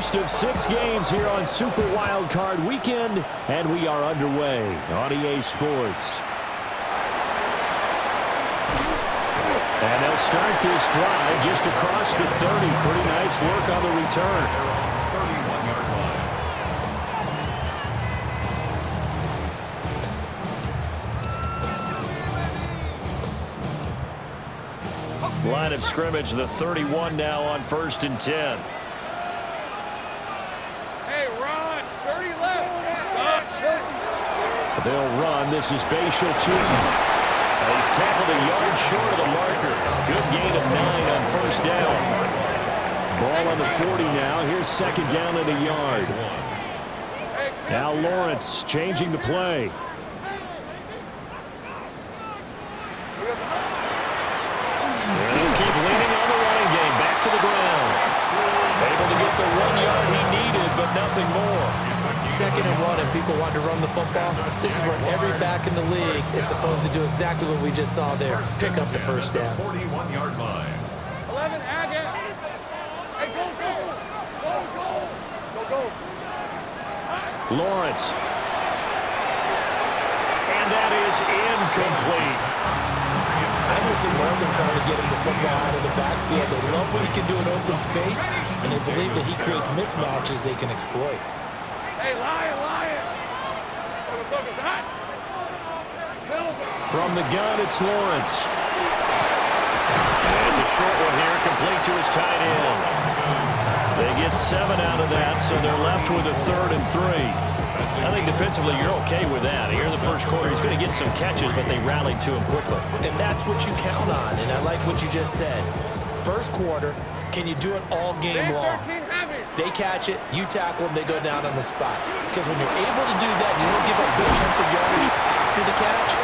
first of 6 games here on Super Wildcard Weekend, and we are underway on EA Sports. And they'll start this drive just across the 30. Pretty nice work on the return. 31-yard line. Line of scrimmage, the 31 now on 1st and 10. Hey, run! 30 left! They'll run. This is Bashal Tootin. He's tackled a yard short of the marker. Good gain of 9 on 1st down. Ball on the 40 now. Here's 2nd down and a yard. Now Lawrence changing the play. He'll keep leaning on the running game. Back to the ground. Able to get the 1 yard he needed, but nothing more. 2nd and 1, and people want to run the football. This is where every back in the league is supposed to do exactly what we just saw there. Pick up the 1st down. 41-yard line. 11, Agate. Hey, go, go. Go, go. Go, go. Lawrence. And that is incomplete. I almost love them trying to get him the football out of the backfield. They love what he can do in open space, and they believe that he creates mismatches they can exploit. Hey, Lion. Focus, hot. From the gun, it's Lawrence. And it's a short one here, complete to his tight end. They get 7 out of that, so they're left with a 3rd and 3. I think defensively you're okay with that. Here in the first quarter, he's going to get some catches, but they rallied to him quickly. And that's what you count on, and I like what you just said. First quarter, can you do it all game long? They catch it, you tackle them, they go down on the spot. Because when you're able to do that, you don't give up big chunks of yardage after the catch.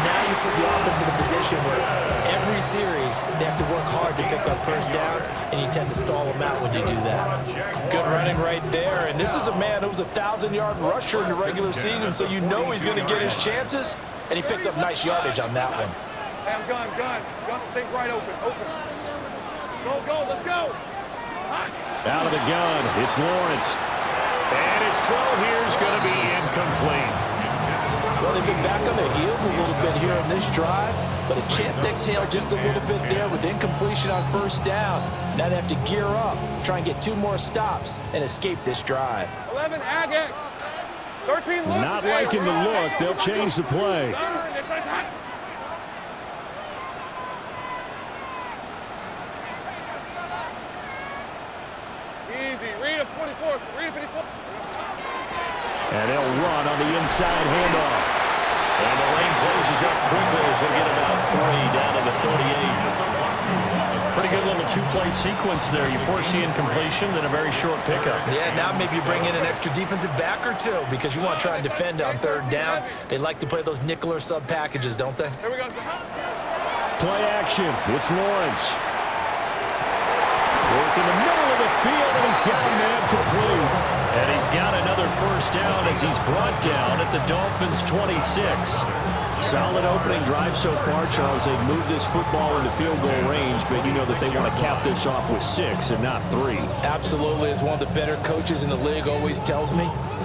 Now you put the offense in a position where every series they have to work hard to pick up 1st downs, and you tend to stall them out when you do that. Good running right there, and this is a man who was a 1,000-yard rusher in the regular season, so you know he's going to get his chances, and he picks up nice yardage on that one. Hey, I'm gun. Take right open. Go, let's go. Hot. Out of the gun, it's Lawrence. And his throw here is going to be incomplete. Well, they've been back on their heels a little bit here on this drive, but a chance to exhale just a little bit there with incompletion on 1st down. Now they have to gear up, try and get 2 more stops, and escape this drive. 11, Agate. 13, look. Not liking the look. They'll change the play. Easy. Read a 24. And they'll run on the inside handoff. And the lane closes up quickly as they get about 3 down to the 38. Pretty good little 2-play sequence there. You force the incompletion, then a very short pickup. Yeah, now maybe you bring in an extra defensive back or 2 because you want to try and defend on 3rd down. They like to play those nickel or sub packages, don't they? Here we go. Play action. It's Lawrence. Work in the middle of the field, and he's got a man complete. And he's got another 1st down as he's brought down at the Dolphins' 26. Solid opening drive so far, Charles. They've moved this football into field goal range, but you know that they want to cap this off with 6 and not 3. Absolutely. As one of the better coaches in the league always tells me,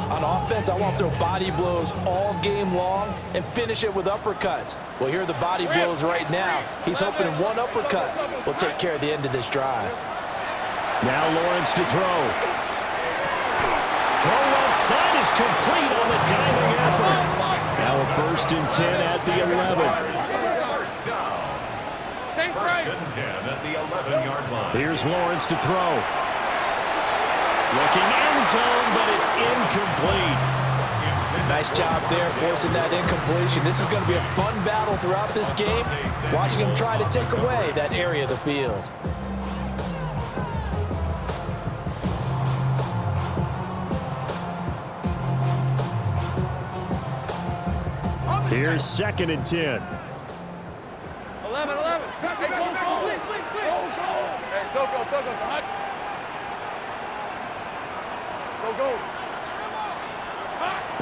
on offense, I want to throw body blows all game long and finish it with uppercuts. Well, here are the body blows right now. He's hoping one uppercut will take care of the end of this drive. Now Lawrence to throw. Throw left side is complete on the diving effort. Now a 1st and 10 at the 11. 1st and 10 at the 11-yard line. Here's Lawrence to throw. Looking end zone, but it's incomplete. Nice job there forcing that incompletion. This is going to be a fun battle throughout this game, watching him try to take away that area of the field. Here's 2nd and 10. 11. Hey, go. Hey, Soko. Hot. Go.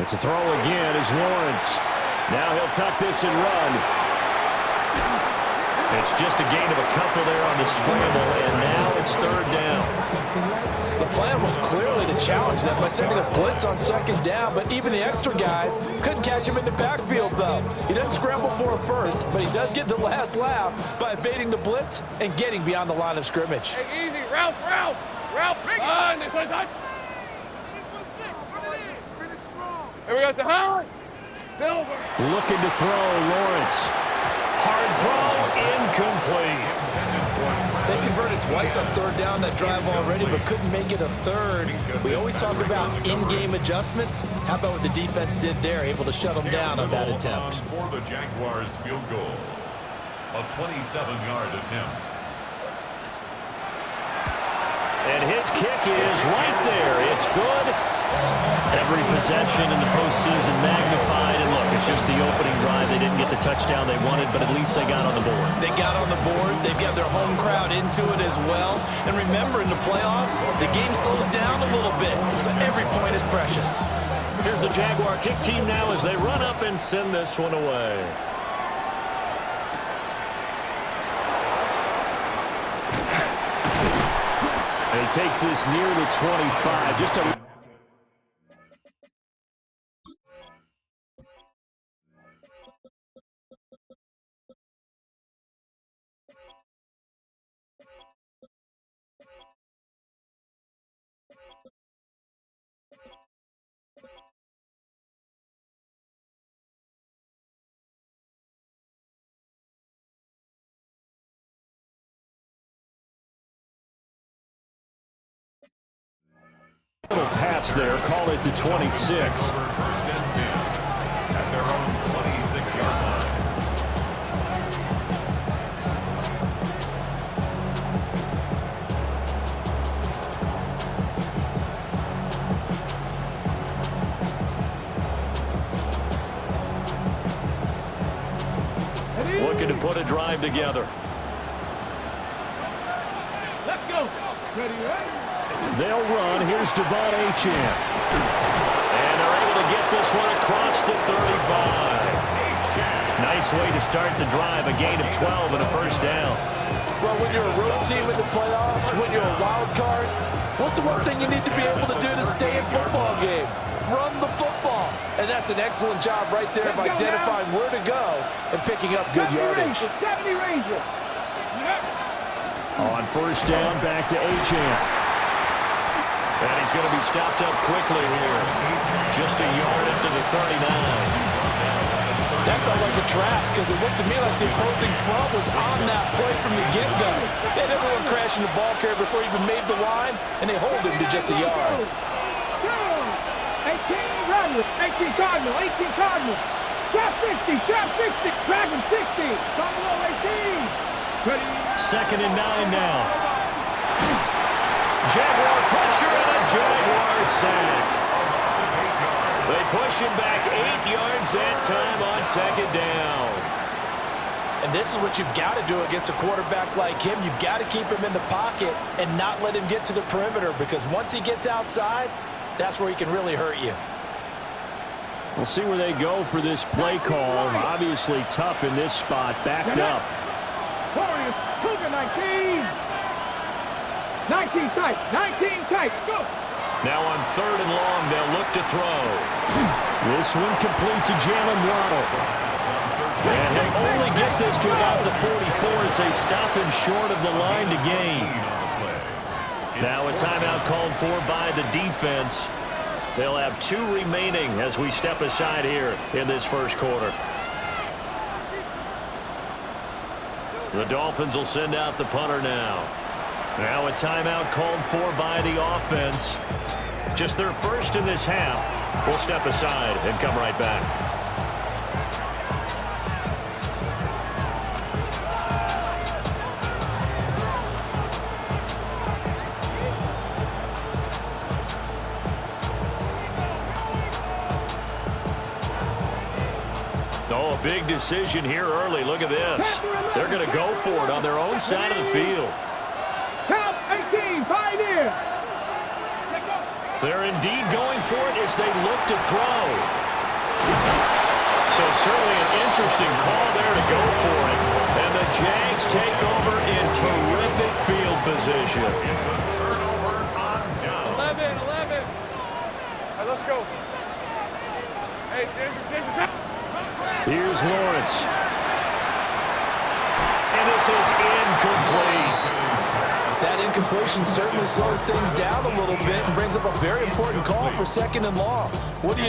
It's a throw again is Lawrence. Now he'll tuck this and run. It's just a gain of a couple there on the scramble, and now it's 3rd down. The plan was clearly to challenge them by sending a blitz on second down, but even the extra guys couldn't catch him in the backfield, though. He doesn't scramble for it first, but he does get the last laugh by evading the blitz and getting beyond the line of scrimmage. Hey, easy. Ralph. This side. Here we go, Sahar. Silver. Looking to throw, Lawrence. Hard throw, incomplete. They converted twice on third down that drive already, but couldn't make it a third. We always talk about in-game adjustments. How about what the defense did there, able to shut them down on that attempt? For the Jaguars field goal, a 27-yard attempt. And his kick is right there. It's good. Every possession in the postseason magnified. And look, it's just the opening drive. They didn't get the touchdown they wanted, but at least they got on the board. They got on the board. They've got their home crowd into it as well. And remember, in the playoffs, the game slows down a little bit, so every point is precious. Here's the Jaguar kick team now as they run up and send this one away. And he takes this near the 25. Just a... little pass there, call it the 26. First and 10 at their own 26-yard line. Looking to put a drive together. Let's go. Ready? They'll run. Here's Devon Achane. And they're able to get this one across the 35. Nice way to start the drive. A gain of 12 and a first down. Well, when you're a road team in the playoffs, when you're a wild card, what's the one thing you need to be able to do to stay in football games? Run the football. And that's an excellent job right there of identifying where to go and picking up good yardage. 70 Rangers. On first down, back to Achane. And he's going to be stopped up quickly here. Just a yard into the 39. That felt like a trap because it looked to me like the opposing front was on that play from the get-go. They had everyone crashing the ball carrier before he even made the line, and they hold him to just a yard. 18 Cardinal, 18 Cardinal, 18 Cardinal. Trap 60, Dragon 60. Cardinal 18. Ready? Second and 9 now. Jaguar pressure and a Jaguar sack. They push him back 8 yards that time on second down. And this is what you've got to do against a quarterback like him. You've got to keep him in the pocket and not let him get to the perimeter, because once he gets outside, that's where he can really hurt you. We'll see where they go for this play call. Obviously tough in this spot, backed up. Warriors, Cougar 19. 19 tight, go! Now on third and long, they'll look to throw. This one complete to Jalen Waddle. And he'll only get this to about the 44 as they stop him short of the line to gain. Now a timeout called for by the defense. They'll have 2 remaining as we step aside here in this first quarter. The Dolphins will send out the punter now. Now a timeout called for by the offense. Just their first in this half. We'll step aside and come right back. Oh, a big decision here early. Look at this. They're going to go for it on their own side of the field. Count 18, Pioneer. They're indeed going for it as they look to throw. So certainly an interesting call there to go for it. And the Jags take over in terrific field position. It's a turnover on let's go. Hey, Here's Lawrence. And this is incomplete. That incompletion certainly slows things down a little bit and brings up a very important call for 2nd and long. What do?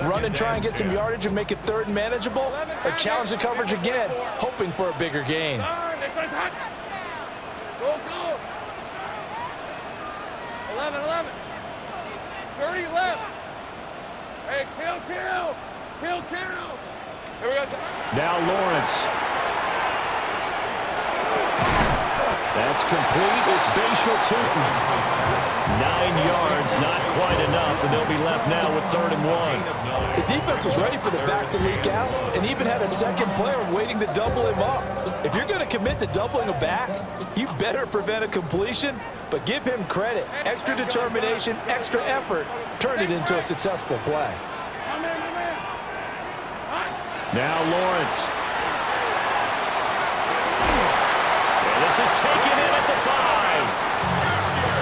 Run and try and get some yardage and make it 3rd and manageable? Or challenge the coverage again, hoping for a bigger gain? Go, go. 11. 30 left. Hey, kill. Here we go. Now Lawrence. That's complete. It's Bashal Tootin. 9 yards, not quite enough, and they'll be left now with 3rd and 1. The defense was ready for the back to leak out and even had a second player waiting to double him up. If you're going to commit to doubling a back, you better prevent a completion, but give him credit. Extra determination, extra effort, turn it into a successful play. Now Lawrence. This is taken in at the 5.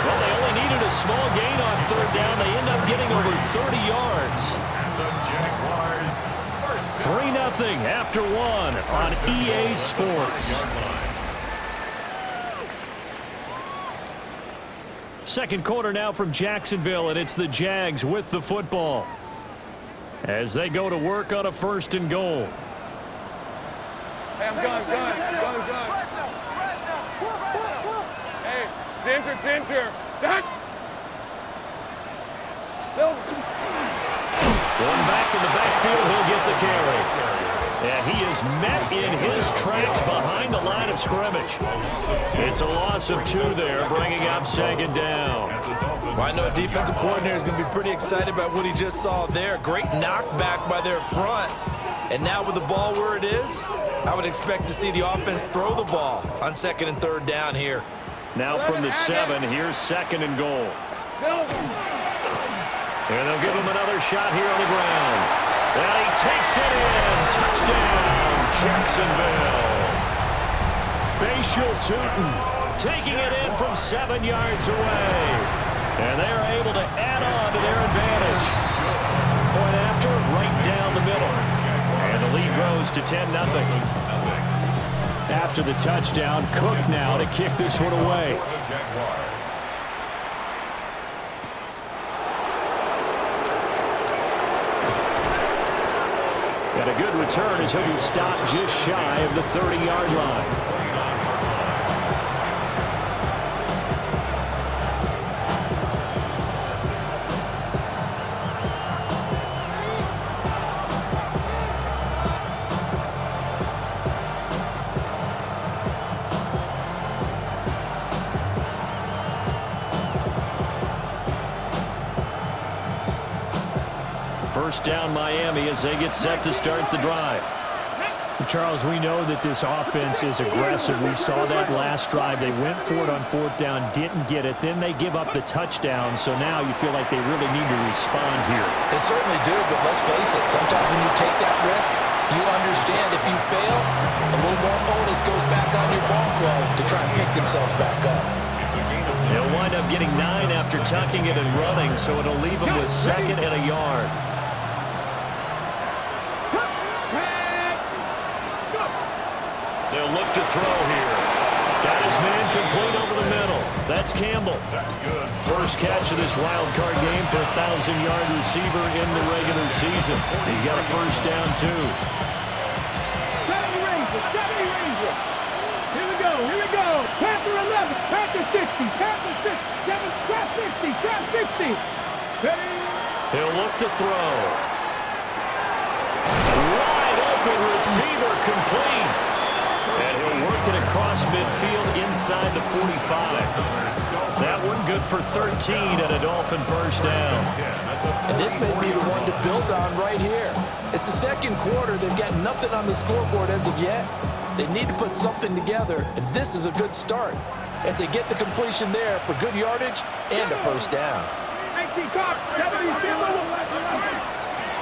Well, they only needed a small gain on 3rd down. They end up getting over 30 yards. And the Jaguars 3-0 after 1 on EA Sports. Second quarter now from Jacksonville, and it's the Jags with the football as they go to work on a 1st and goal. Hey, I'm going. Dinter. Done. One back in the backfield, he'll get the carry. And he is met in his tracks behind the line of scrimmage. It's a loss of 2 there, bringing up 2nd down. Well, I know a defensive coordinator is going to be pretty excited about what he just saw there. Great knockback by their front. And now with the ball where it is, I would expect to see the offense throw the ball on 2nd and 3rd down here. Now from the 7, here's 2nd and goal. And they'll give him another shot here on the ground. And he takes it in. Touchdown, Jacksonville. Bashal Tootin taking it in from 7 yards away. And they are able to add on to their advantage. Point after, right down the middle. And the lead grows to 10-0. After the touchdown, Cook now to kick this one away. And a good return as he'll be stopped just shy of the 30-yard line. First down Miami as they get set to start the drive. Charles, we know that this offense is aggressive. We saw that last drive. They went for it on 4th down, didn't get it. Then they give up the touchdown. So now you feel like they really need to respond here. They certainly do, but let's face it. Sometimes when you take that risk, you understand if you fail, a little more onus goes back on your ball club to try and pick themselves back up. They'll wind up getting 9 after tucking it and running, so it'll leave them with 2nd and a yard. They'll look to throw here. Got his man complete over the middle. That's Campbell. That's good. First catch of this wild card game for a 1,000-yard receiver in the regular season. He's got a first down, too. 70 Ranger. Here we go. Panther 11, Panther 60, Panther 6, 7, trap 60. Ready? He'll look to throw. Wide open receiver complete. And he'll work it across midfield inside the 45. That one good for 13 and a Dolphin first down. And this may be the one to build on right here. It's the second quarter. They've got nothing on the scoreboard as of yet. They need to put something together, and this is a good start as they get the completion there for good yardage and a first down.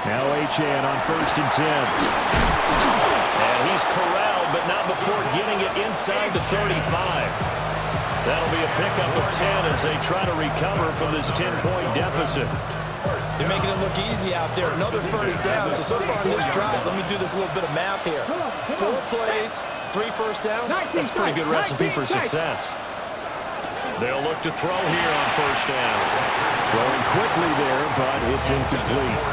Now Achane on 1st and 10. And he's corralled, but not before getting it inside the 35. That'll be a pickup of 10 as they try to recover from this 10-point deficit. They're making it look easy out there. Another first down. So far in this drive, let me do this little bit of math here. 4 plays, 3 first downs. That's a pretty good recipe for success. They'll look to throw here on first down. Throwing quickly there, but it's incomplete.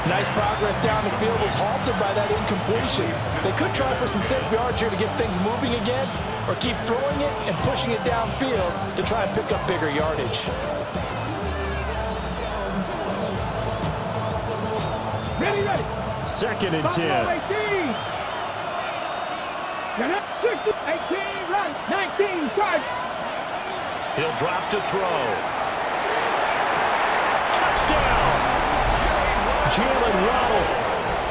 Nice progress down the field was halted by that incompletion. They could try for some safe yards here to get things moving again, or keep throwing it and pushing it downfield to try and pick up bigger yardage. Ready. 2nd and 10. 18, run. 19, charge. He'll drop to throw. Touchdown! Jalen Waddle,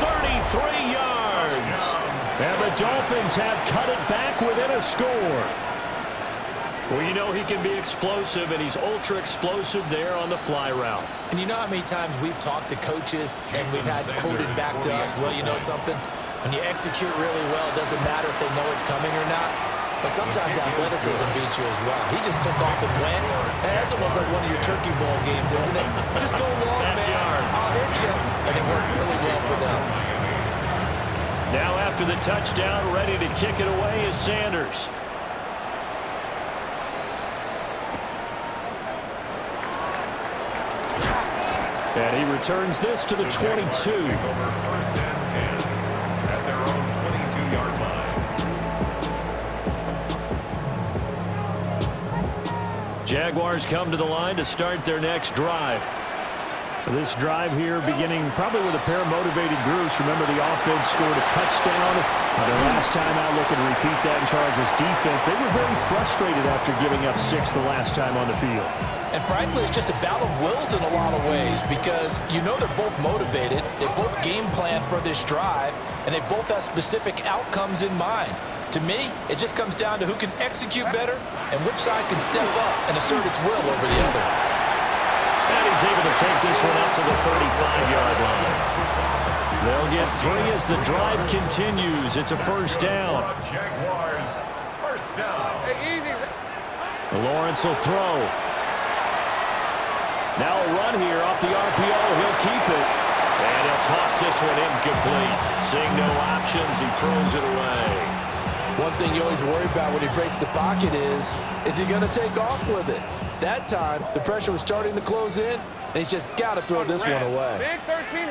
33 yards. And the Dolphins have cut it back within a score. Well, you know he can be explosive, and he's ultra-explosive there on the fly route. And you know how many times we've talked to coaches and we've had quoted back to us, well, you know something? When you execute really well, it doesn't matter if they know it's coming or not. But sometimes athleticism beats you as well. He just took off and went. And that's almost like one of your turkey bowl games, isn't it? Just go long, man. I'll hit you. And it worked really well for them. Now after the touchdown, ready to kick it away is Sanders. And he returns this to the 22. First and 10 at their own 22-yard line. Jaguars come to the line to start their next drive. This drive here beginning probably with a pair of motivated groups. Remember, the offense scored a touchdown. Their last time out, looking to repeat that in Charles' defense. They were very frustrated after giving up 6 the last time on the field. And frankly, it's just a battle of wills in a lot of ways because you know they're both motivated, they both game plan for this drive, and they both have specific outcomes in mind. To me, it just comes down to who can execute better and which side can step up and assert its will over the other. And he's able to take this one up to the 35-yard line. They'll get 3 as the drive continues. It's a first down. Jaguars, first down. Lawrence will throw. Now a run here off the RPO. He'll keep it. And he'll toss this one incomplete. Seeing no options, he throws it away. One thing you always worry about when he breaks the pocket is he going to take off with it? That time, the pressure was starting to close in, and he's just got to throw this one away. Big 13.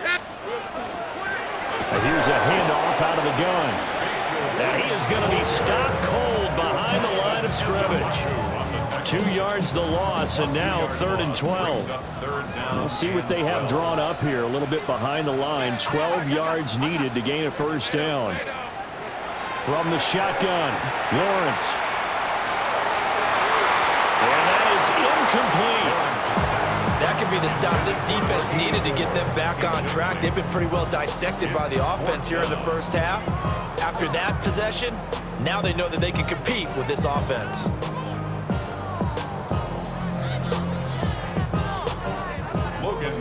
And here's a handoff out of the gun. And he is going to be stopped cold behind the line of scrimmage. 2 yards the loss, and now 3rd and 12. We'll see what they have drawn up here. A little bit behind the line. 12 yards needed to gain a first down. From the shotgun, Lawrence. And that is incomplete. That could be the stop this defense needed to get them back on track. They've been pretty well dissected by the offense here in the first half. After that possession, now they know that they can compete with this offense.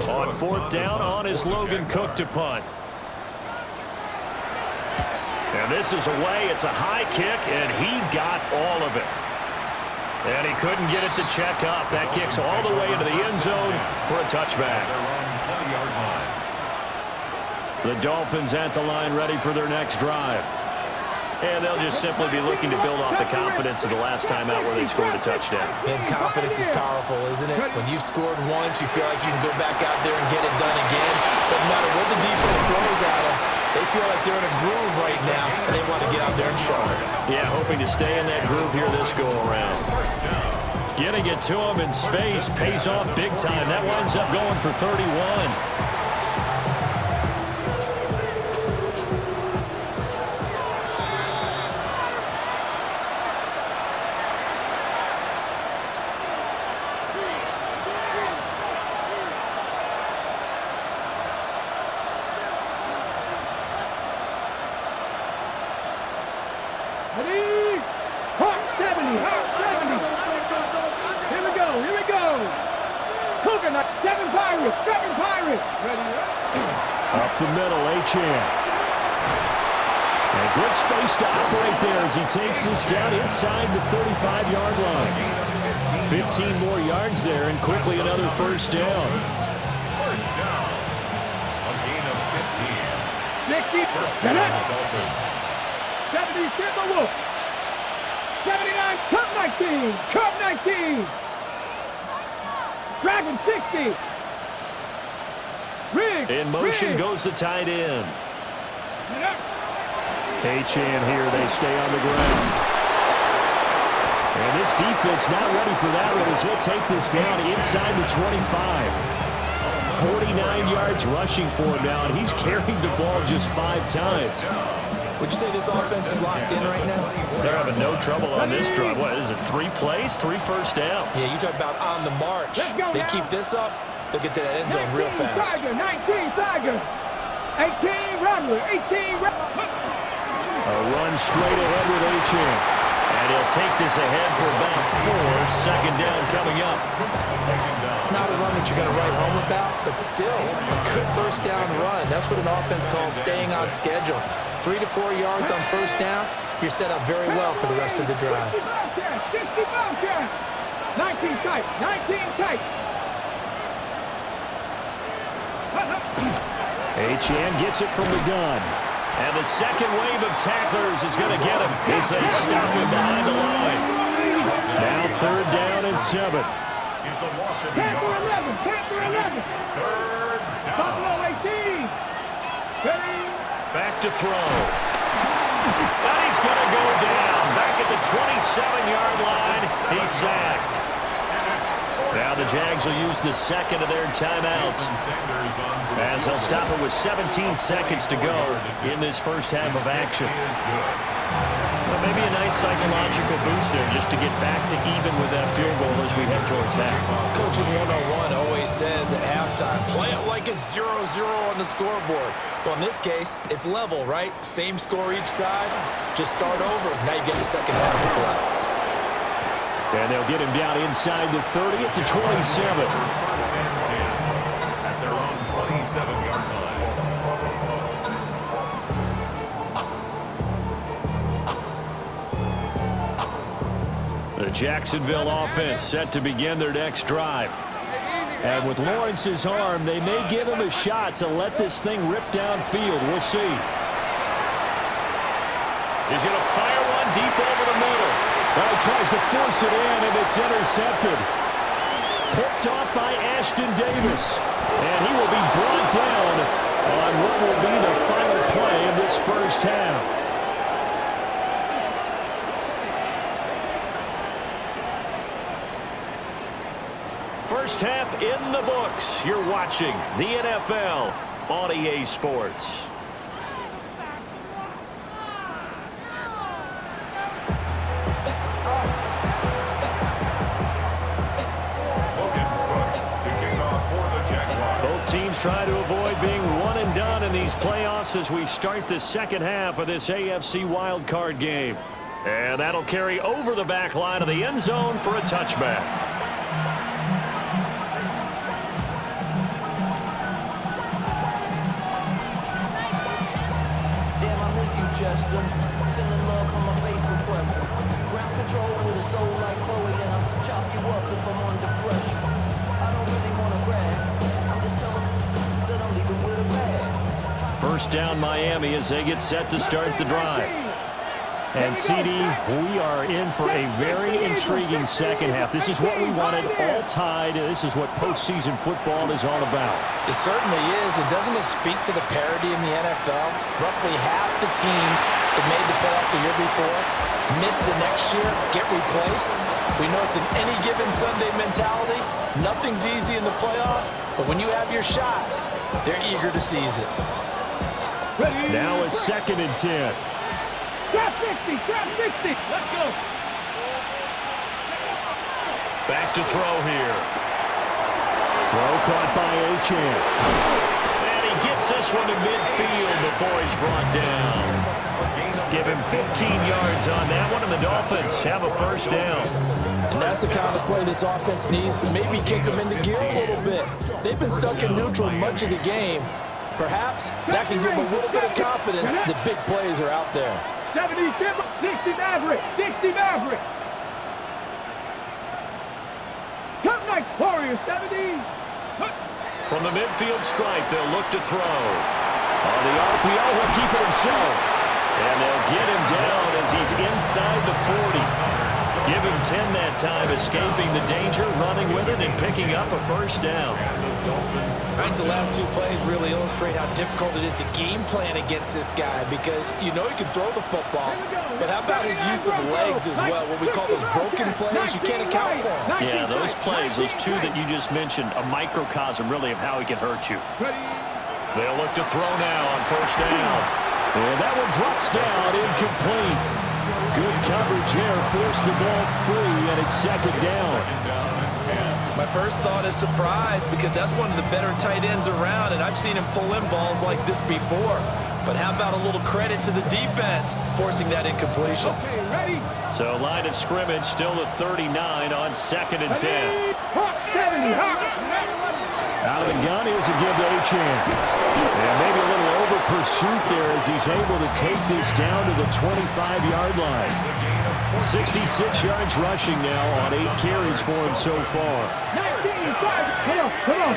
On 4th down, on is Logan Cook to punt. And this is away. It's a high kick, and he got all of it. And he couldn't get it to check up. That kicks all the way into the end zone for a touchback. The Dolphins at the line ready for their next drive. And they'll just simply be looking to build off the confidence of the last time out where they scored a touchdown. And confidence is powerful, isn't it? When you've scored once, you feel like you can go back out there and get it done again. Doesn't matter what the defense throws at them. They feel like they're in a groove right now, and they want to get out there and show it. Yeah, hoping to stay in that groove here this go-around. Getting it to him in space pays off big time. That winds up going for 31. Seven Pirates. Up the middle, Achane. And good space to operate there as he takes this down inside the 35-yard line. 15 more yards there and quickly another first down. First down. A gain of 15. 60. First down, Dolphins. 70, Simba Wolf. 79, Cup 19. Cup 19. Dragon 60. Riggs. In motion Riggs. goes the tight end. Achane here, they stay on the ground. And this defense not ready for that one as he'll take this down inside the 25. 49 yards rushing for him now, and he's carried the ball just 5 times. Would you say this offense is locked in right now? They're having no trouble on this drive. What is it, 3 plays, 3 first downs? Yeah, you talk about on the march. They keep this up, they'll get to that end zone real fast. 19 Tiger. 18 Rattler. 18 Rattler. A run straight ahead with Achane. And he'll take this ahead for about 4. Second down coming up. Not a run that you're going to write home about, but still a good first down run. That's what an offense calls staying on schedule. 3 to 4 yards on first down, you're set up very well for the rest of the drive. 60 Bobcats. 19 tight. 19 tight. Achane gets it from the gun. And the second wave of tacklers is going to get him as they stop him behind the line. Now 3rd down and 7. It's a loss of Panther 11. yards. Panther 11. Third down. Buffalo 18. Back to throw. And he's going to go down. Back at the 27-yard line. He's sacked. Now the Jags will use the second of their timeouts, as they'll stop it with 17 seconds to go in this first half of action. Well, maybe a nice psychological boost there just to get back to even with that field goal as we head towards half. Coaching 101 always says at halftime, play it like it's 0-0 on the scoreboard. Well, in this case, it's level, right? Same score each side. Just start over. Now you get the second half to play. And they'll get him down inside the 30 at the 27. At their own 27-yard line. The Jacksonville offense set to begin their next drive. And with Lawrence's arm, they may give him a shot to let this thing rip downfield. We'll see. He's going to fire one deep over the middle. Well, he tries to force it in, and it's intercepted. Picked off by Ashton Davis. And he will be brought down on what will be the final play of this first half. First half in the books. You're watching the NFL on EA Sports. Try to avoid being one and done in these playoffs as we start the second half of this AFC wildcard game. And that'll carry over the back line of the end zone for a touchback. Damn, I miss you, Chester. Sending love from my bass compressor. Ground control with a soul like Chloe, and I'll chop you up if I'm under pressure. I don't really want to brag. I'm just telling that I'm leaving with a bag. First down Miami as they get set to start the drive. And CD, we are in for a very intriguing second half. This is what we wanted, all tied. This is what postseason football is all about. It certainly is. And doesn't it speak to the parity in the NFL? Roughly half the teams that made the playoffs a year before miss the next year, get replaced. We know it's an any given Sunday mentality. Nothing's easy in the playoffs, but when you have your shot, they're eager to seize it. Now a 2nd and 10. Trap 60, trap 60. Let's go. Back to throw here. Throw caught by Achane. And he gets this one to midfield before he's brought down. Give him 15 yards on that one, and the Dolphins have a first down. And that's the kind of play this offense needs to maybe kick them into gear a little bit. They've been stuck in neutral much of the game, Perhaps that can give him a little bit of confidence. The big plays are out there. 70, 60 Maverick, 60 Maverick. Come night, Warriors, 70. From the midfield stripe, they'll look to throw. On the RPO, he'll keep it himself. And they'll get him down as he's inside the 40. Give him 10 that time, escaping the danger, running with it, and picking up a first down. I think the last two plays really illustrate how difficult it is to game plan against this guy because you know he can throw the football, but how about his use of legs as well, what we call those broken plays? You can't account for them. Yeah, those plays, those two that you just mentioned, a microcosm really of how he can hurt you. They'll look to throw now on first down. And that one drops down, incomplete. Good coverage there, forced the ball free, and it's second down. My first thought is surprise because that's one of the better tight ends around, and I've seen him pull in balls like this before. But how about a little credit to the defense forcing that incompletion? Okay, ready? So line of scrimmage still the 39 on 2nd and 10. Hawk 70, Hawk. Out of the gun, here's a give to Achane. And maybe a little over pursuit there as he's able to take this down to the 25-yard line. 66 yards rushing now on 8 carries for him so far. 19, 5. Come on.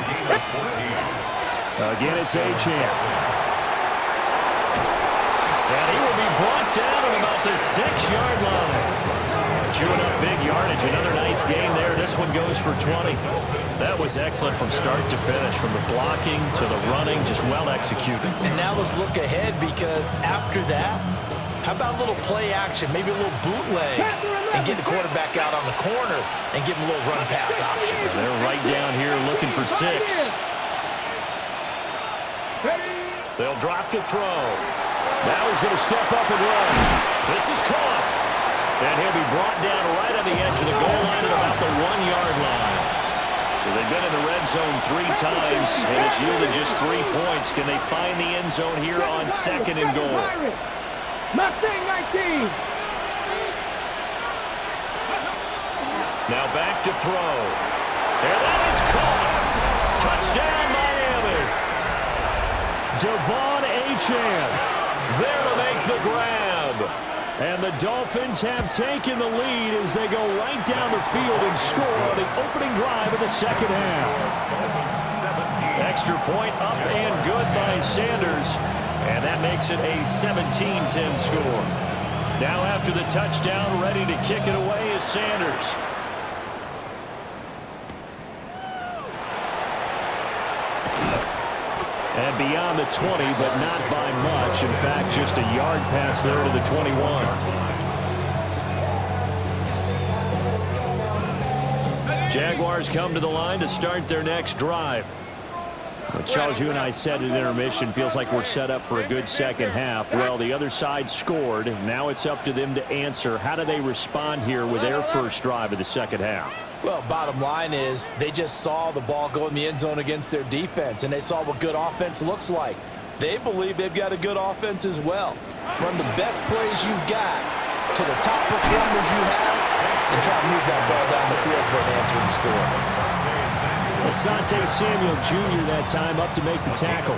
Again, it's Achane. And he will be brought down at about the 6-yard line. Chewing up big yardage. Another nice gain there. This one goes for 20. That was excellent from start to finish, from the blocking to the running, just well executed. And now let's look ahead because after that, how about a little play action, maybe a little bootleg, and get the quarterback out on the corner and give him a little run pass option. And they're right down here looking for 6. They'll drop to throw. Now he's going to step up and run. This is caught. And he'll be brought down right on the edge of the goal line at about the 1-yard line. So they've been in the red zone 3 times, and it's yielded just 3 points. Can they find the end zone here on 2nd and goal? Mustang 19. Now back to throw. And that is caught. Touchdown, Miami. Devon Achane There to make the grab. And the Dolphins have taken the lead as they go right down the field and score on the opening drive of the second half. Extra point up and good by Sanders. And that makes it a 17-10 score. Now after the touchdown, ready to kick it away is Sanders. And beyond the 20, but not by much. In fact, just a yard pass there to the 21. Jaguars come to the line to start their next drive. Well, Charles, you and I said at intermission, feels like we're set up for a good second half. Well, the other side scored. Now it's up to them to answer. How do they respond here with their first drive of the second half? Well, bottom line is they just saw the ball go in the end zone against their defense, and they saw what good offense looks like. They believe they've got a good offense as well. Run the best plays you've got to the top performers you have and try to move that ball down the field for an answering score. Asante Samuel Jr. that time up to make the tackle.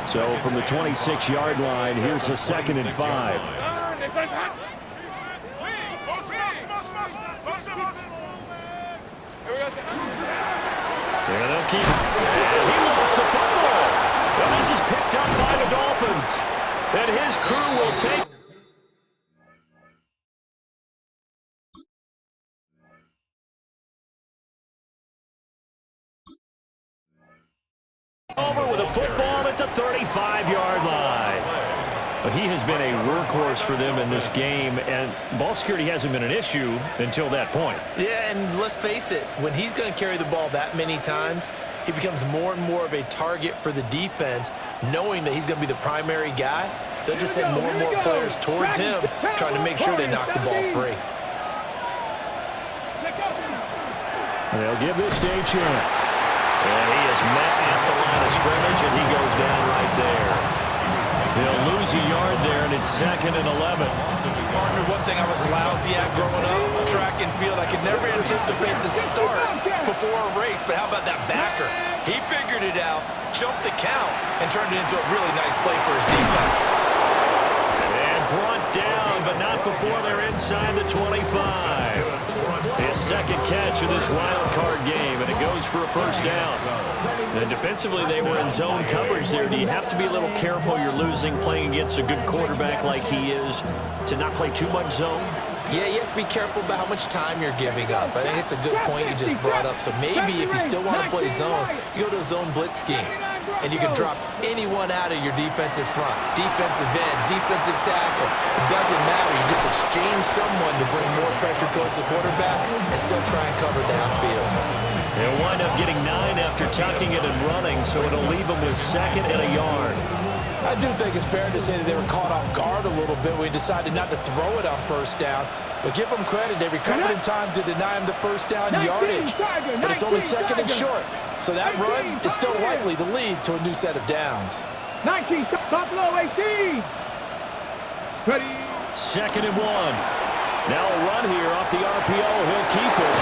So from the 26-yard line, here's a 2nd and 5. And they'll keep. And he lost the football. And this is picked up by the Dolphins. And his crew will take. Over with a football at the 35-yard line. But he has been a workhorse for them in this game, and ball security hasn't been an issue until that point. Yeah, and let's face it, when he's going to carry the ball that many times, he becomes more and more of a target for the defense, knowing that he's going to be the primary guy. They'll just send more and more players towards him, trying to make sure they knock the ball free. They'll give this to Achane. And he is met at the line of scrimmage, and he goes down right there. They'll lose a yard there, and it's 2nd and 11. Partner, one thing I was lousy at growing up, track and field, I could never anticipate the start before a race, but how about that backer? He figured figured it out, jumped the count, and turned it into a really nice play for his defense. And brought down, but not before they're inside the 25. His second catch of this wild card game, and it goes for a first down. And defensively, they were in zone coverage there. Do you have to be a little careful? You're losing playing against a good quarterback like he is to not play too much zone? Yeah, you have to be careful about how much time you're giving up. I think it's a good point you just brought up. So maybe if you still want to play zone, you go to a zone blitz scheme. And you can drop anyone out of your defensive front. Defensive end, defensive tackle. It doesn't matter. You just exchange someone to bring more pressure towards the quarterback and still try and cover downfield. They'll wind up getting 9 after tucking it and running, so it'll leave them with 2nd and a yard. I do think it's fair to say that they were caught off guard a little bit when we decided not to throw it on first down. But give them credit. They recovered in time to deny him the first down yardage. But it's only 2nd and short. So that run is still likely to lead to a new set of downs. 19, Buffalo 18. Ready. 2nd and 1. Now a run here off the RPO. He'll keep it.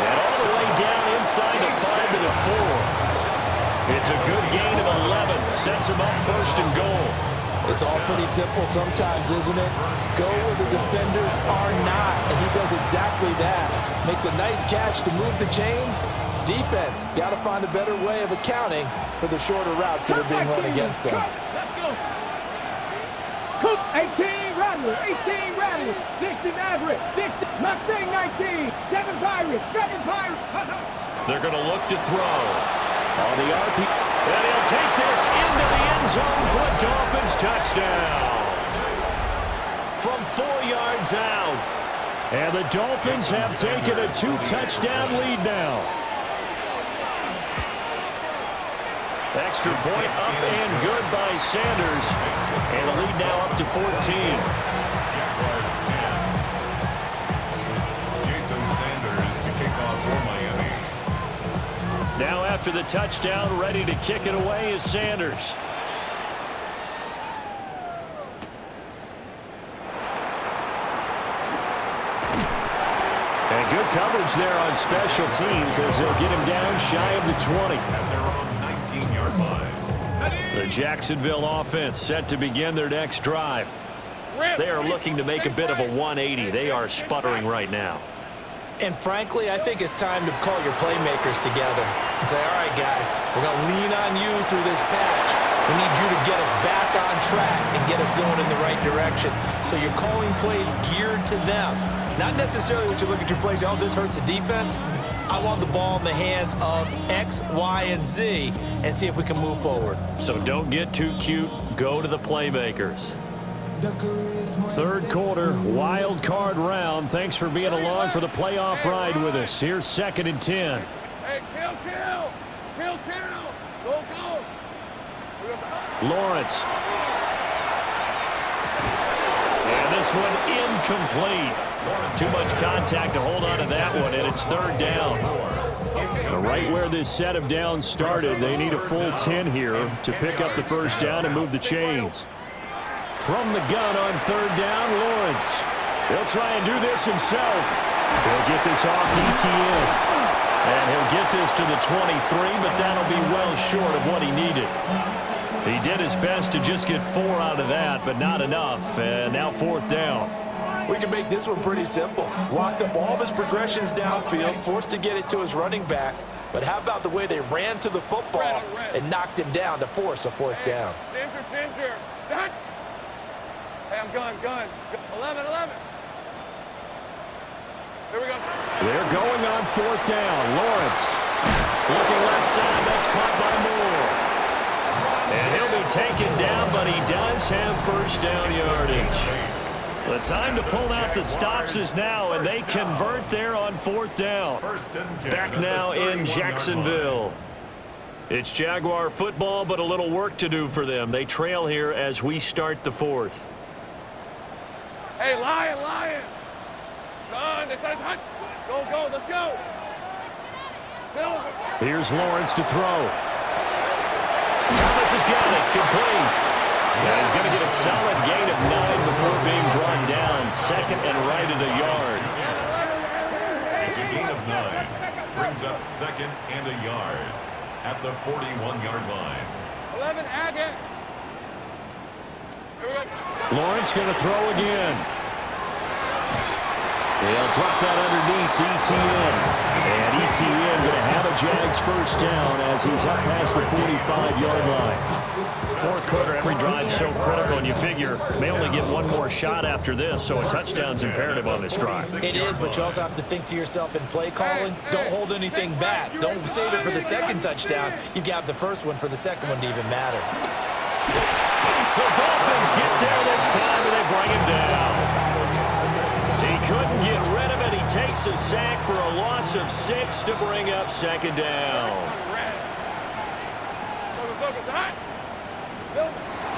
And all the way down inside the 5 to the 4. It's a good gain of 11. Sets him up 1st and goal. It's all pretty simple sometimes, isn't it? Go where the defenders are not, and he does exactly that. Makes a nice catch to move the chains. Defense, got to find a better way of accounting for the shorter routes that are being run against them. Let's go. Cook, 18, Rattler, 18, Rattler, 60, Maverick, 60, Mustang, 19, 7 Pirates, 7 Pirates. They're going to look to throw. On the RP, and he'll take this into the end zone for a Dolphins touchdown. From 4 yards out. And the Dolphins have taken a 2-touchdown lead now. Extra point up and good by Sanders. And the lead now up to 14. Jaguars 10. Jason Sanders to kick off for Miami. Now after the touchdown, ready to kick it away is Sanders. And good coverage there on special teams as they'll get him down shy of the 20. At their own 19-yard line. The Jacksonville offense set to begin their next drive. They are looking to make a bit of a 180. They are sputtering right now. And frankly, I think it's time to call your playmakers together and say, all right, guys, we're going to lean on you through this patch. We need you to get us back on track and get us going in the right direction. So you're calling plays geared to them. Not necessarily when you look at your plays, oh, this hurts the defense. I want the ball in the hands of X, Y, and Z and see if we can move forward. So don't get too cute. Go to the playmakers. 3rd quarter, wild card round. Thanks for being along for the playoff ride with us. Here's 2nd and 10. Hey, kill. Go. Lawrence. And this one incomplete. Too much contact to hold on to that one, and it's 3rd down. Right where this set of downs started, they need a full 10 here to pick up the first down and move the chains. From the gun on 3rd down, Lawrence. He'll try and do this himself. He'll get this off to ETN. And he'll get this to the 23, but that'll be well short of what he needed. He did his best to just get 4 out of that, but not enough. And now 4th down. We can make this one pretty simple. Locked up all of his progressions downfield, forced to get it to his running back. But how about the way they ran to the football and knocked him down to force a 4th down? Danger. Done. Hey, I'm gun. 11. Here we go. They're going on 4th down. Lawrence looking left side. That's caught by Moore. And he'll be taken down, but he does have first down yardage. The time to pull out the stops is now, and they convert there on 4th down. Back now in Jacksonville. It's Jaguar football, but a little work to do for them. They trail here as we start the 4th. Hey, Lion. Done. It's touch. Go. Let's go. Silver. Here's Lawrence to throw. Thomas has got it. Complete. And he's going to get a solid gain of 9 before being brought down. 2nd and right at a yard. It's a gain of 9. Brings up 2nd and a yard. at the 41-yard line. 11, again. Lawrence going to throw again. They'll drop that underneath to ETN. And ETN going to have a Jags first down as he's up past the 45-yard line. Fourth quarter, every drive so critical, and you figure may only get one more shot after this, so a touchdown's imperative on this drive. It is, but you also have to think to yourself in play calling, don't hold anything back. Don't save it for the second touchdown. You got the first one for the second one to even matter. The Dolphins get there this time, and they bring him down. He couldn't get rid of it. He takes a sack for a loss of 6 to bring up second down.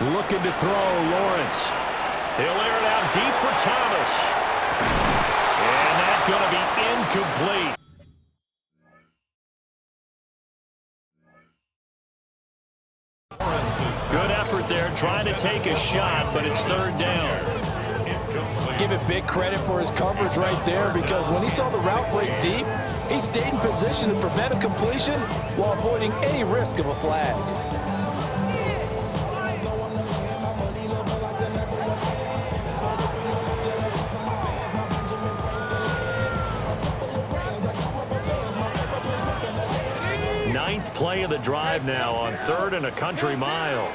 Looking to throw, Lawrence. He'll air it out deep for Thomas. And that's going to be incomplete. Good effort there, trying to take a shot, but it's third down. Give it big credit for his coverage right there, because when he saw the route break deep, he stayed in position to prevent a completion while avoiding any risk of a flag. Ninth play of the drive now on 3rd and a country mile.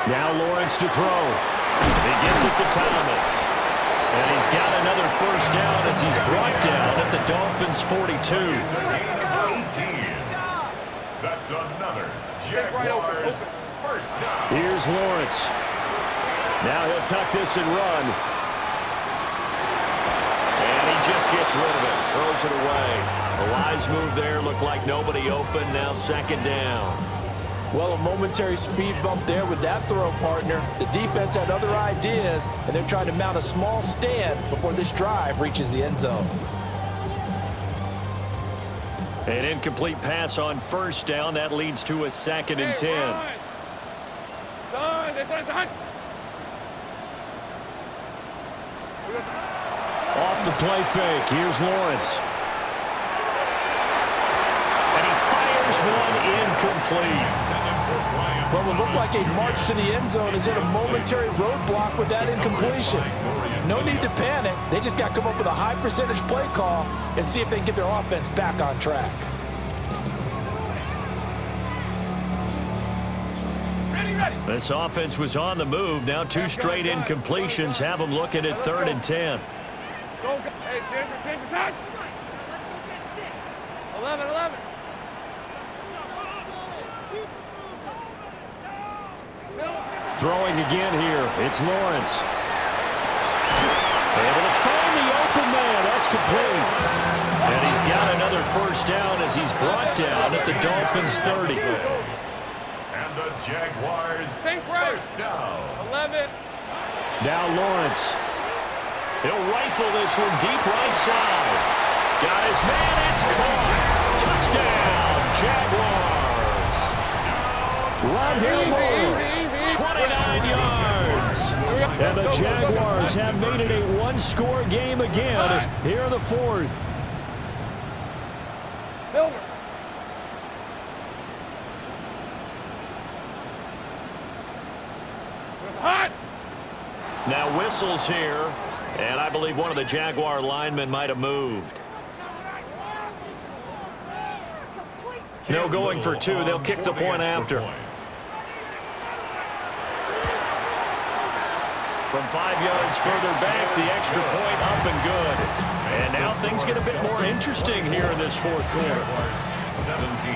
Now Lawrence to throw. He gets it to Thomas. And he's got another first down as he's brought down at the Dolphins' 42. That's another Jaguars first down. Here's Lawrence. Now he'll tuck this and run. And he just gets rid of it. Throws it away. A wise move there. Looked like nobody open. Now second down. Well, a momentary speed bump there with that throw, partner. The defense had other ideas, and they're trying to mount a small stand before this drive reaches the end zone. An incomplete pass on first down. That leads to a 2nd and 10. Off the play fake. Here's Lawrence. And he fires one incomplete. Well, it looked like a march to the end zone is in a momentary roadblock with that incompletion. No need to panic. They just got to come up with a high percentage play call and see if they can get their offense back on track. This offense was on the move. Now 2 straight incompletions have them looking at 3rd and 10. 11. Throwing again here. It's Lawrence. Able to find the open man. That's complete. And he's got another first down as he's brought down at the Dolphins' 30. And the Jaguars first down. 11. Now Lawrence. He'll rifle this one deep right side. Got his man. It's caught. Touchdown, Jaguars. Rondale Moore. 29 yards. And the Jaguars have made it a one-score game again here in the 4th. Silver. Hot. Now whistles here, and I believe one of the Jaguar linemen might have moved. No going for 2. They'll kick the point after. From 5 yards further back, the extra point up and good. And now things get a bit more interesting here in this 4th quarter. 17.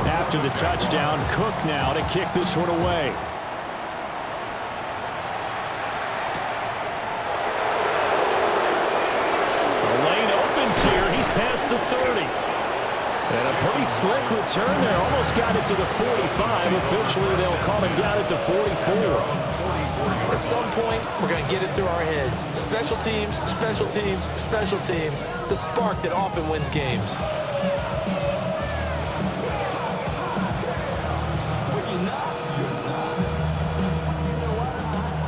After the touchdown, Cook now to kick this one away. The lane opens here. He's past the 30. And a pretty slick return there. Almost got it to the 45. Officially, they'll call him down at the 44. At some point, we're going to get it through our heads. Special teams, special teams, special teams. The spark that often wins games.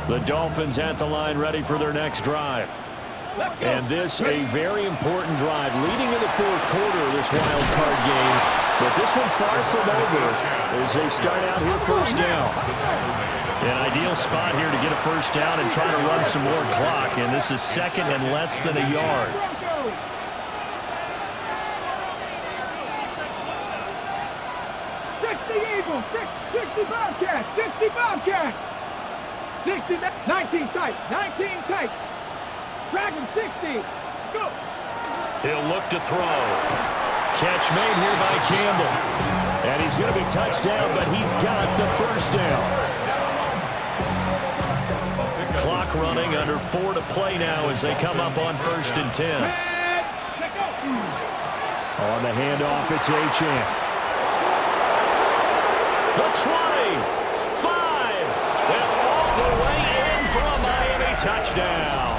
The Dolphins at the line ready for their next drive. And this a very important drive leading in the fourth quarter of this wild card game. But this one far from over as they start out here first down. An ideal spot here to get a first down and try to run some more clock. And this is second and less than a yard. 60 Bobcats, 60 Bobcats. 60, 19 tight, 19 tight. Dragon 60, go. He'll look to throw. Catch made here by Campbell. And he's going to be touchdown, but he's got the first down. Clock running, under 4 to play now as they come up on 1st and 10. On the handoff, it's Achane. The 20, 5, and all the way in for a Miami touchdown.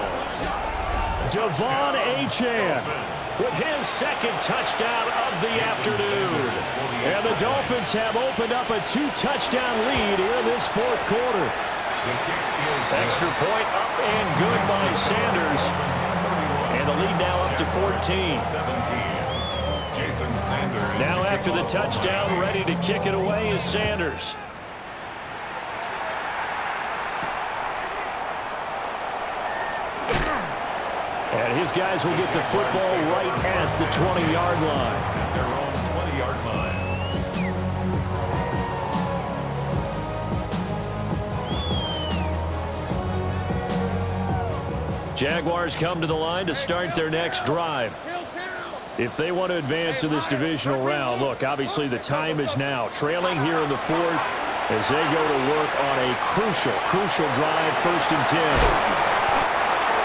Devon Achane with his second touchdown of the afternoon. And the Dolphins have opened up a 2-touchdown lead here in this fourth quarter. Extra point up and good by Sanders. And the lead now up to 14. Now after the touchdown, ready to kick it away is Sanders. And his guys will get the football right at the 20-yard line. At their own 20-yard line. Jaguars come to the line to start their next drive. If they want to advance in this divisional round, look, obviously the time is now. Trailing here in the fourth as they go to work on a crucial drive, 1st and 10.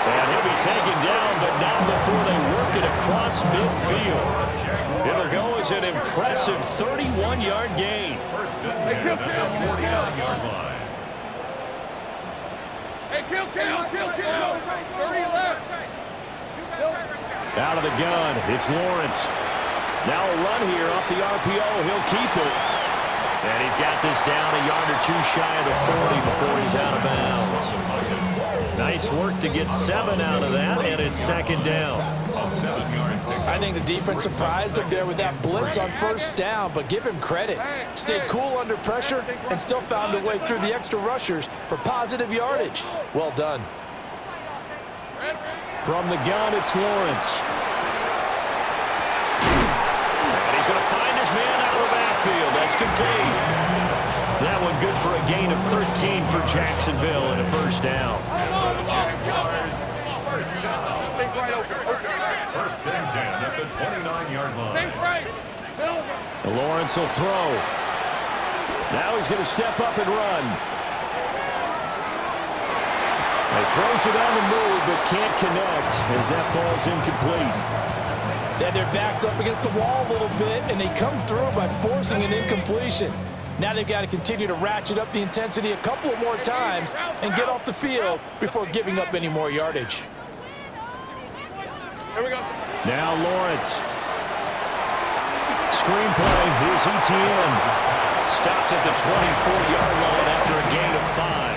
And he'll be taken down, but not before they work it across midfield. It'll go as an impressive 31-yard gain. 1st and 10 at the 49-yard line. Hey, kill. 30 left. Out of the gun, it's Lawrence. Now a run here off the RPO. He'll keep it. And he's got this down a yard or two shy of the 40 before he's out of bounds. Nice work to get 7 out of that, and it's 2nd down. A 7-yard pickup. I think the defense surprised him there with that blitz on 1st down, but give him credit. Stayed cool under pressure and still found a way through the extra rushers for positive yardage. Well done. From the gun, it's Lawrence. And he's going to find his man out of the backfield. That's complete. That one good for a gain of 13 for Jacksonville and a 1st down. First down. 1st and 10 at the 29-yard line. Lawrence will throw. Now he's going to step up and run. He throws it on the move, but can't connect as that falls incomplete. They had their backs up against the wall a little bit, and they come through by forcing an incompletion. Now they've got to continue to ratchet up the intensity a couple of more times and get off the field before giving up any more yardage. Here we go. Now Lawrence. Screenplay, here's ETN. Stopped at the 24-yard line after a gain of 5.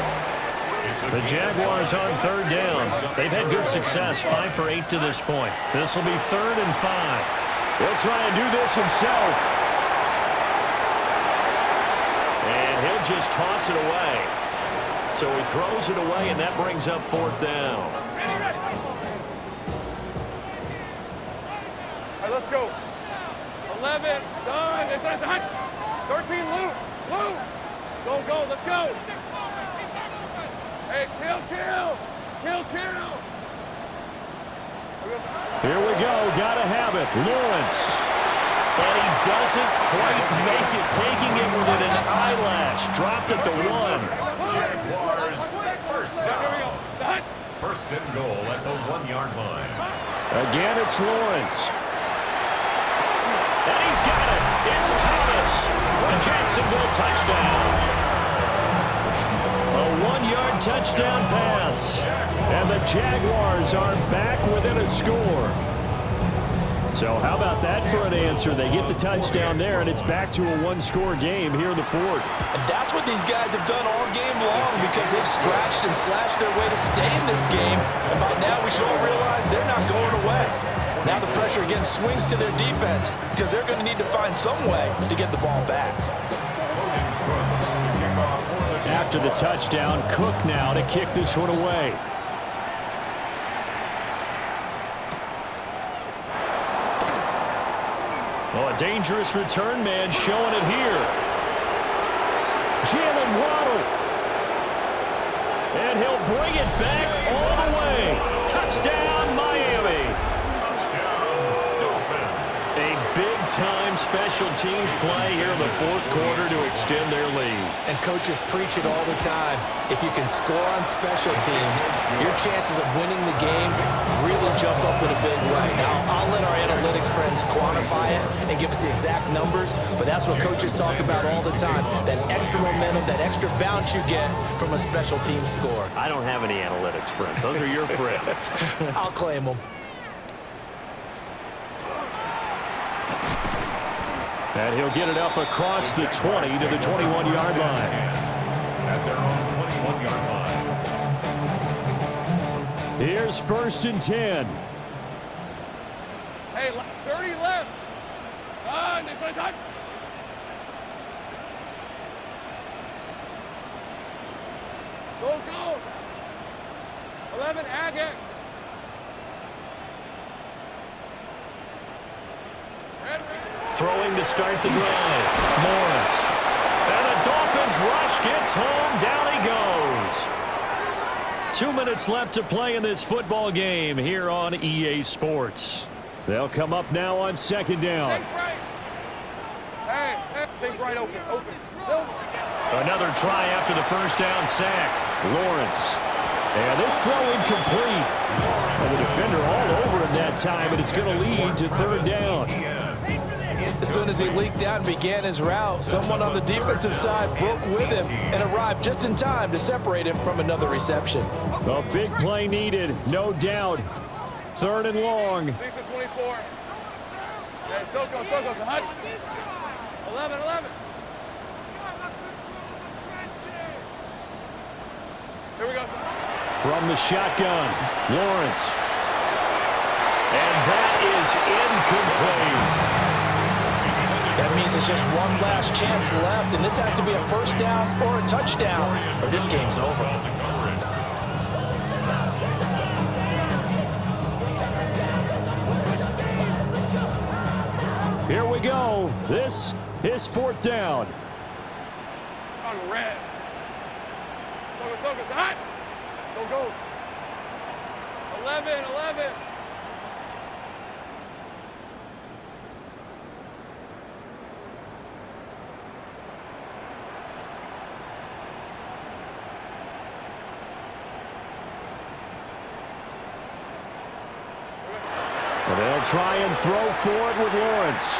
The Jaguars on 3rd down. They've had good success, 5 for 8 to this point. This will be 3rd and 5. He'll try and do this himself. And he'll just toss it away. So he throws it away, and that brings up 4th down. All right, let's go. 11, done. It's 13, Lou. Go, let's go. Hey, kill. Here we go, gotta have it. Lawrence. And he doesn't quite make it, taking it within an eyelash. Dropped at the 1. Jaguars, 1st down. 1st and goal at the 1-yard line. Again, it's Lawrence. And he's got it. It's Thomas for a Jacksonville touchdown. A 1-yard touchdown pass. And the Jaguars are back within a score. So how about that for an answer? They get the touchdown there, and it's back to a one-score game here in the fourth. And that's what these guys have done all game long because they've scratched and slashed their way to stay in this game. And by now we should all realize they're not going away. Now the pressure again swings to their defense because they're going to need to find some way to get the ball back. After the touchdown, Cook now to kick this one away. Oh, a dangerous return man showing it here. Jalen Waddle. And he'll bring it back all the way. Touchdown, Miami. A big-time special teams play here in the fourth quarter to extend their lead. And coaches preach it all the time. If you can score on special teams, your chances of winning the game really jump up in a big way. Now, I'll let our analytics friends quantify it and give us the exact numbers, but that's what coaches talk about all the time. That extra momentum, that extra bounce you get from a special team score. I don't have any analytics friends. Those are your friends. I'll claim them. And he'll get it up across the 20 to the 21-yard line. At their own 21-yard line. Here's 1st and 10. Hey, 30 left. Next side. Go. 11, Agate. Throwing to start the drive. Morris. And the Dolphins rush gets home. Down he goes. 2 minutes left to play in this football game here on EA Sports. They'll come up now on 2nd down. Take right. Hey, take right open. Another try after the first down sack. Lawrence. And this throw incomplete. And the defender all over him that time, and it's going to lead to 3rd down. As soon as he leaked out and began his route, someone on the defensive side broke with him and arrived just in time to separate him from another reception. A big play needed, no doubt. 3rd and long. 24. Okay, Soko, hut. 11. Here we go. From the shotgun, Lawrence. And that is incomplete. That means there's just one last chance left, and this has to be a 1st down or a touchdown, or this game's over. Here we go. This is 4th down. On red. Soko, hot. Go. 11. And they'll try and throw forward with Lawrence.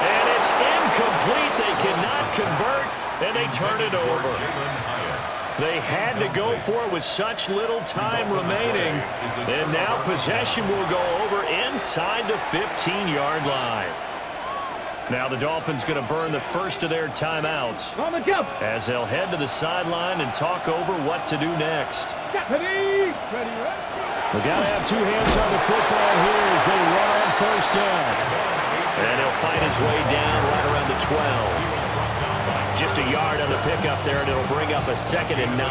And it's incomplete. They cannot convert, and they turn it over. They had to go for it with such little time remaining. And now possession will go over inside the 15-yard line. Now the Dolphins going to burn the first of their timeouts as they'll head to the sideline and talk over what to do next. Ready. We got to have 2 hands on the football here as they run on 1st down. And he'll find his way down right around the 12. Just a yard on the pickup there, and it'll bring up a 2nd and 9.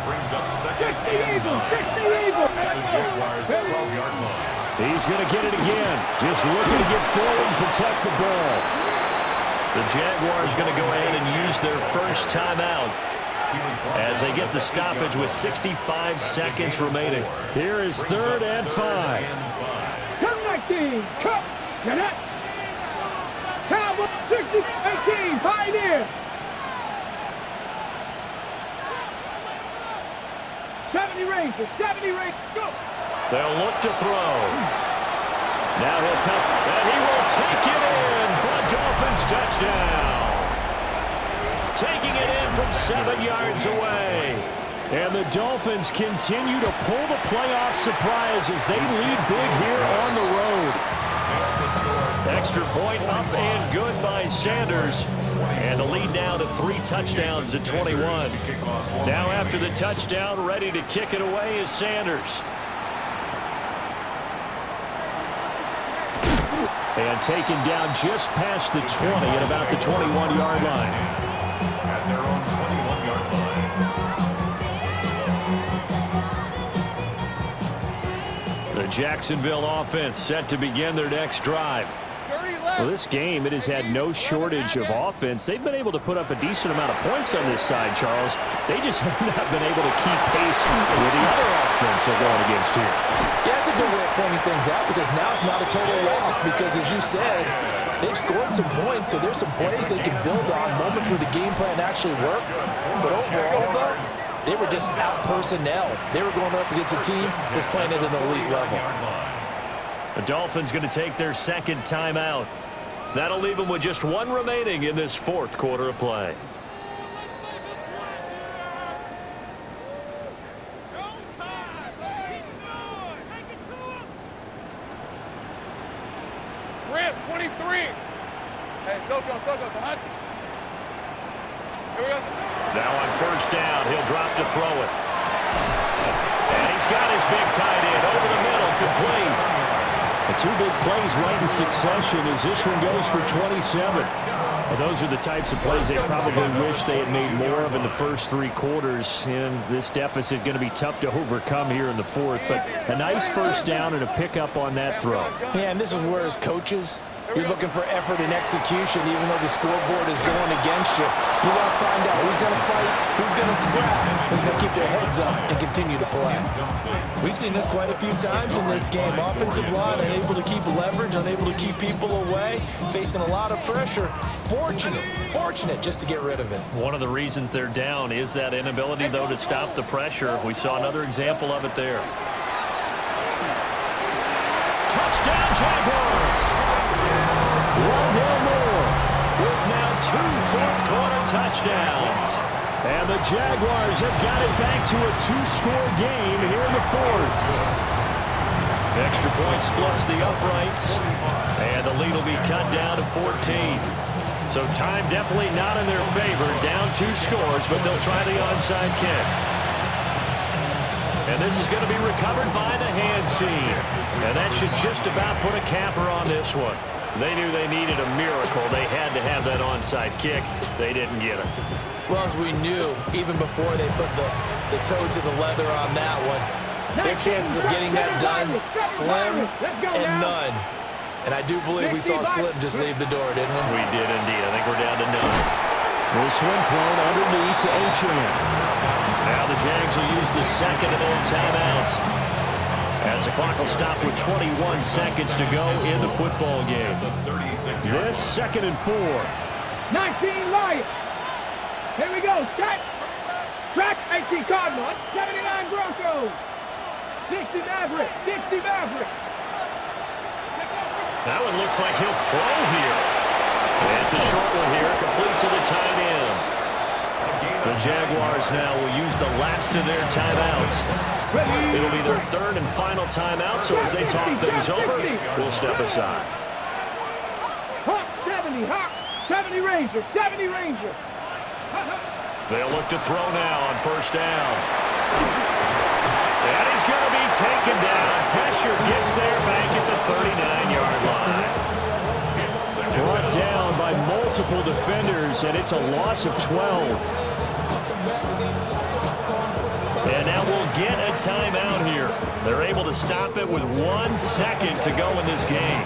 Brings up 2nd and 9. The Jaguars' 12-yard line. He's going to get it again. Just looking to get forward and protect the ball. The Jaguars going to go ahead and use their first timeout as they get the stoppage with 65 seconds remaining. Here is 3rd and 5. Come 19. Come. Get it. Cowboy 60, 18. Pioneer. 70 range. Go. They'll look to throw. Now he'll take, and he will take it in for a Dolphins touchdown. Taking it in from 7 yards away. And the Dolphins continue to pull the playoff surprise as they lead big here on the road. Extra point up and good by Sanders. And the lead now to 3 touchdowns at 21. Now after the touchdown, ready to kick it away is Sanders. And taken down just past the 20 at about the 21-yard line. At their own 21-yard line. The Jacksonville offense set to begin their next drive. Well, this game, it has had no shortage of offense. They've been able to put up a decent amount of points on this side, Charles. They just have not been able to keep pace with the other offense they're going against here. Yeah, it's a good way of pointing things out because now it's not a total loss because, as you said, they've scored some points, so there's some plays they can build on, moments where the game plan actually worked. But overall, though, they were just out personnel. They were going up against a team that's playing at an elite level. The Dolphins going to take their second timeout. That'll leave them with just 1 remaining in this 4th quarter of play. Rip, 23. Hey, Soko, son. Here we go. Now on first down, he'll drop to throw it. And he's got his big tight end over the middle, complete. The 2 big plays right in succession as this one goes for 27. Well, those are the types of plays they probably wish they had made more of in the first 3 quarters. And this deficit going to be tough to overcome here in the 4th. But a nice first down and a pickup on that throw. Yeah, and this is where, as coaches, you're looking for effort and execution, even though the scoreboard is going against you. You want to find out who's going to fight, who's going to scrap, who's going to keep their heads up and continue to play. We've seen this quite a few times in this game. Offensive line unable to keep leverage, unable to keep people away, facing a lot of pressure. Fortunate just to get rid of it. One of the reasons they're down is that inability, though, to stop the pressure. We saw another example of it there. Touchdown, Jaguars! Rondale Moore with now 2 fourth-quarter touchdowns. And the Jaguars have got it back to a 2-score game here in the 4th. Extra point splits the uprights. And the lead will be cut down to 14. So time definitely not in their favor. Down 2 scores, but they'll try the onside kick. And this is going to be recovered by the hands team. And that should just about put a capper on this one. They knew they needed a miracle. They had to have that onside kick. They didn't get it. Well, as we knew, even before they put the toe to the leather on that one, their chances of getting that done, slim and none. And I do believe we saw Slim just leave the door, didn't we? We did indeed. I think we're down to none. This one thrown underneath to H.M. Now the Jags will use the second of their timeouts, as the clock will stop with 21 seconds to go in the football game. This 2nd and 4. 19 Lions. Here we go. Set. Track. 18 Cardinals. 79 Broncos. 60 Maverick. 60 Maverick. That one looks like he'll throw here. And it's a short one here, complete to the tight end. The Jaguars now will use the last of their timeouts. It'll be their 3rd and final timeout, so as they talk things over, we'll step aside. Hawk 70, Hawk 70 Ranger, 70 Ranger. They'll look to throw now on first down. And he's going to be taken down. Pressure gets there back at the 39-yard line. Brought down by multiple defenders, and it's a loss of 12. And now we'll get a timeout here. They're able to stop it with 1 second to go in this game.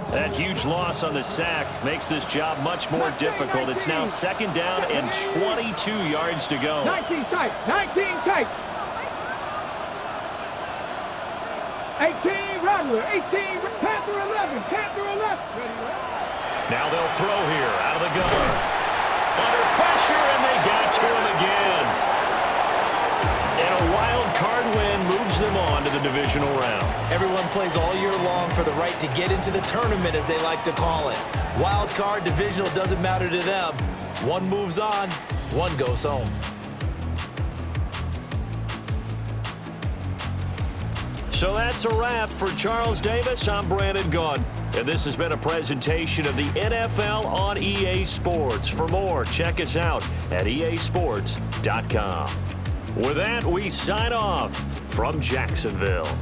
That huge loss on the sack makes this job much more difficult. It's now 2nd down and 22 yards to go. 19 tight, 19 tight. 18 Rattler, 18 Panther 11, Panther 11. Now they'll throw here out of the gun. Under pressure, and they got to him again. And a wild card win moves them on to the divisional round. Everyone plays all year long for the right to get into the tournament, as they like to call it. Wild card, divisional, doesn't matter to them. One moves on, one goes home. So that's a wrap for Charles Davis. I'm Brandon Gaudin, and this has been a presentation of the NFL on EA Sports. For more, check us out at easports.com. With that, we sign off from Jacksonville.